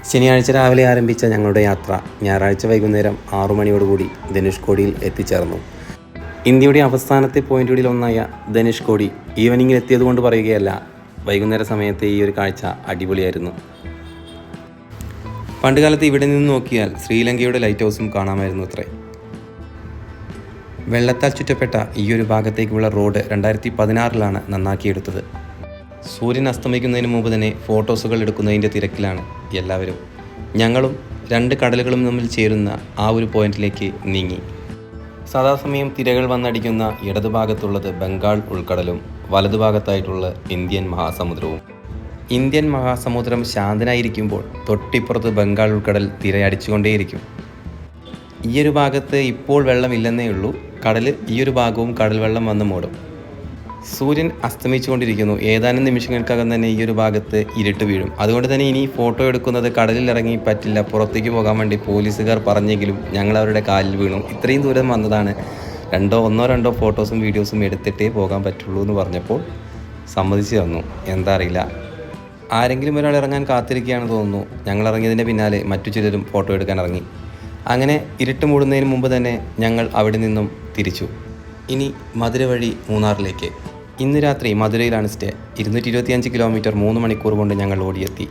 ശനിയാഴ്ച രാവിലെ ആരംഭിച്ച ഞങ്ങളുടെ യാത്ര ഞായറാഴ്ച വൈകുന്നേരം 6 മണിയോടുകൂടി ധനുഷ്കോടിയിൽ എത്തിച്ചേർന്നു. ഇന്ത്യയുടെ അവസാനത്തെ പോയിന്റുകളിൽ ഒന്നായ ധനുഷ്കോടി ഈവനിങ്ങിൽ എത്തിയതുകൊണ്ട് പറയുകയല്ല, വൈകുന്നേര സമയത്തെ ഈ ഒരു കാഴ്ച അടിപൊളിയായിരുന്നു. പണ്ടുകാലത്ത് ഇവിടെ നിന്ന് നോക്കിയാൽ ശ്രീലങ്കയുടെ ലൈറ്റ് ഹൗസും കാണാമായിരുന്നു അത്രേ. വെള്ളത്താൽ ചുറ്റപ്പെട്ട ഈ ഒരു ഭാഗത്തേക്കുള്ള റോഡ് 2016 നന്നാക്കിയെടുത്തത്. സൂര്യൻ അസ്തമിക്കുന്നതിന് മുമ്പ് തന്നെ ഫോട്ടോസുകൾ എടുക്കുന്നതിൻ്റെ തിരക്കിലാണ് എല്ലാവരും. ഞങ്ങളും 2 കടലുകളും തമ്മിൽ ചേരുന്ന ആ ഒരു പോയിന്റിലേക്ക് നീങ്ങി. സദാസമയം തിരകൾ വന്നടിക്കുന്ന ഇടതുഭാഗത്തുള്ളത് ബംഗാൾ ഉൾക്കടലും വലതുഭാഗത്തായിട്ടുള്ള ഇന്ത്യൻ മഹാസമുദ്രവും. ഇന്ത്യൻ മഹാസമുദ്രം ശാന്തനായിരിക്കുമ്പോൾ തൊട്ടിപ്പുറത്ത് ബംഗാൾ ഉൾക്കടൽ തിരയടിച്ചുകൊണ്ടേയിരിക്കും. ഈ ഒരു ഭാഗത്ത് ഇപ്പോൾ വെള്ളമില്ലെന്നേ ഉള്ളൂ. കടൽ ഈ ഒരു ഭാഗവും കടൽ വെള്ളം വന്ന് മൂടും. സൂര്യൻ അസ്തമിച്ചുകൊണ്ടിരിക്കുന്നു. ഏതാനും നിമിഷങ്ങൾക്കകം തന്നെ ഈ ഒരു ഭാഗത്ത് ഇരുട്ട് വീഴും. അതുകൊണ്ട് തന്നെ ഇനി ഫോട്ടോ എടുക്കുന്നത് കടലിൽ ഇറങ്ങി പറ്റില്ല. പുറത്തേക്ക് പോകാൻ വേണ്ടി പോലീസുകാർ പറഞ്ഞെങ്കിലും ഞങ്ങൾ അവരുടെ കാലിൽ വീണു. ഇത്രയും ദൂരം വന്നതാണ്, ഒന്നോ രണ്ടോ ഫോട്ടോസും വീഡിയോസും എടുത്തിട്ടേ പോകാൻ പറ്റുള്ളൂ എന്ന് പറഞ്ഞപ്പോൾ സമ്മതിച്ചു തന്നു. എന്താ അറിയില്ല, ആരെങ്കിലും ഒരാൾ ഇറങ്ങാൻ കാത്തിരിക്കുകയാണെന്ന് തോന്നുന്നു. ഞങ്ങൾ ഇറങ്ങിയതിൻ്റെ പിന്നാലെ മറ്റു ചിലരും ഫോട്ടോ എടുക്കാൻ ഇറങ്ങി. അങ്ങനെ ഇരുട്ട് മൂടുന്നതിന് മുമ്പ് തന്നെ ഞങ്ങൾ അവിടെ നിന്നും തിരിച്ചു. ഇനി മധുര വഴി മൂന്നാറിലേക്ക്. ഇന്ന് രാത്രി മധുരയിലാണ് സ്റ്റേ. 225 കിലോമീറ്റർ 3 മണിക്കൂർ കൊണ്ട് ഞങ്ങൾ ഓടിയെത്തി.